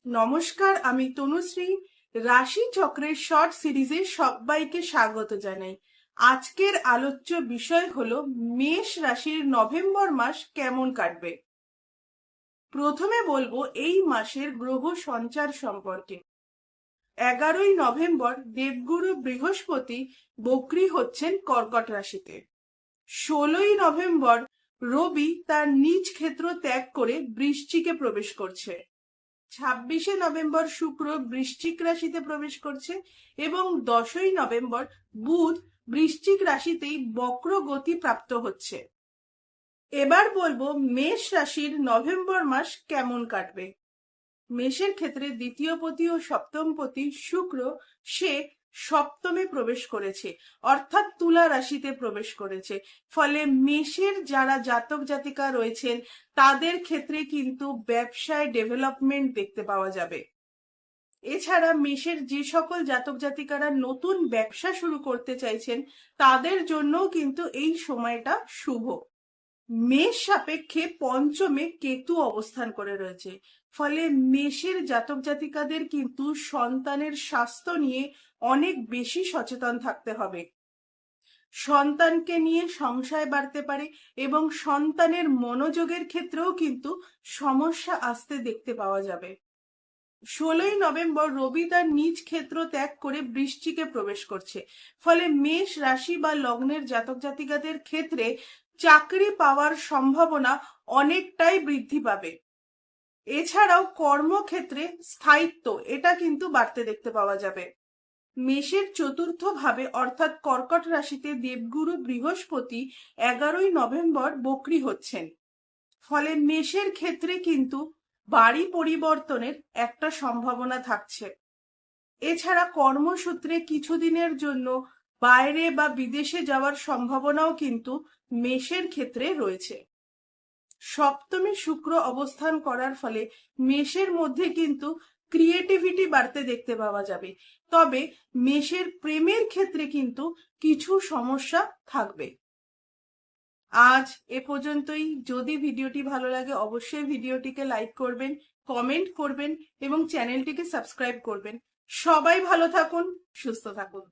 নমস্কার, আমি তনুশ্রী। রাশি চক্রের শর্ট সিরিজে সবাইকে স্বাগত জানাই। আজকের আলোচ্য বিষয় হলো মেষ রাশির নভেম্বর মাস কেমন কাটবে। প্রথমে বলবো এই মাসের গ্রহ সঞ্চার সম্পর্কে। 11ই নভেম্বর দেবগুরু বৃহস্পতি বক্রী হচ্ছেন কর্কট রাশিতে। 16ই নভেম্বর রবি তার নিজ ক্ষেত্র ত্যাগ করে বৃশ্চিকে প্রবেশ করছে। 26শে নভেম্বর শুক্র বৃশ্চিক রাশিতে প্রবেশ করছে এবং 10ই নভেম্বর বুধ বৃশ্চিক রাশিতেই বক্র গতি প্রাপ্ত হচ্ছে। এবার বলবো মেষ রাশির নভেম্বর মাস কেমন কাটবে। মেষের ক্ষেত্রে দ্বিতীয় পতি ও সপ্তম পতি শুক্র সে সপ্তমে প্রবেশ করেছে, অর্থাৎ তুলা রাশিতে প্রবেশ করেছে। ফলে মেষের যারা জাতক জাতিকা রয়েছেন তাদের ক্ষেত্রে কিন্তু ব্যবসায় ডেভেলপমেন্ট দেখতে পাওয়া যাবে। এছাড়া মেষের যে সকল জাতক জাতিকারা নতুন ব্যবসা শুরু করতে চাইছেন তাদের জন্যও কিন্তু এই সময়টা শুভ। মেষ সাপেক্ষে পঞ্চমে কেতু অবস্থান করে রয়েছে, ফলে মেষের জাতক জাতিকাদের কিন্তু সন্তানের স্বাস্থ্য নিয়ে অনেক বেশি সচেতন থাকতে হবে। সন্তানকে নিয়ে সংশয় বাড়তে পারে এবং সন্তানের মনোযোগের ক্ষেত্রেও কিন্তু সমস্যা আসতে দেখতে পাওয়া যাবে। 16ই নভেম্বর রবি তার নিজ ক্ষেত্র ত্যাগ করে বৃশ্চিকে প্রবেশ করছে, ফলে মেষ রাশি বা লগ্নের জাতক জাতিকাদের ক্ষেত্রে চাকরি পাওয়ার সম্ভাবনা অনেকটাই বৃদ্ধি পাবে। এছাড়াও কর্মক্ষেত্রে স্থায়িত্ব এটা কিন্তু বাড়তে দেখতে পাওয়া যাবে। মেষের চতুর্থ ভাবে অর্থাৎ কর্কট রাশিতে দেবগুরু বৃহস্পতি 11ই নভেম্বর বক্রী হচ্ছেন, ফলে মেষের ক্ষেত্রে কিন্তু বাড়ি পরিবর্তনের একটা সম্ভাবনা থাকছে। এছাড়া কর্মসূত্রে কিছুদিনের জন্য বাইরে বা বিদেশে যাওয়ার সম্ভাবনাও কিন্তু মেষের ক্ষেত্রে রয়েছে। সপ্তমে শুক্র অবস্থান করার ফলে মেষের মধ্যে কিন্তু ক্রিয়েটিভিটি বাড়তে দেখতে পাওয়া যাবে, তবে মেষের প্রেমের ক্ষেত্রে কিন্তু কিছু সমস্যা থাকবে। আজ এ পর্যন্তই। যদি ভিডিওটি ভালো লাগে অবশ্যই ভিডিওটিকে লাইক করবেন, কমেন্ট করবেন এবং চ্যানেলটিকে সাবস্ক্রাইব করবেন। সবাই ভালো থাকুন, সুস্থ থাকুন।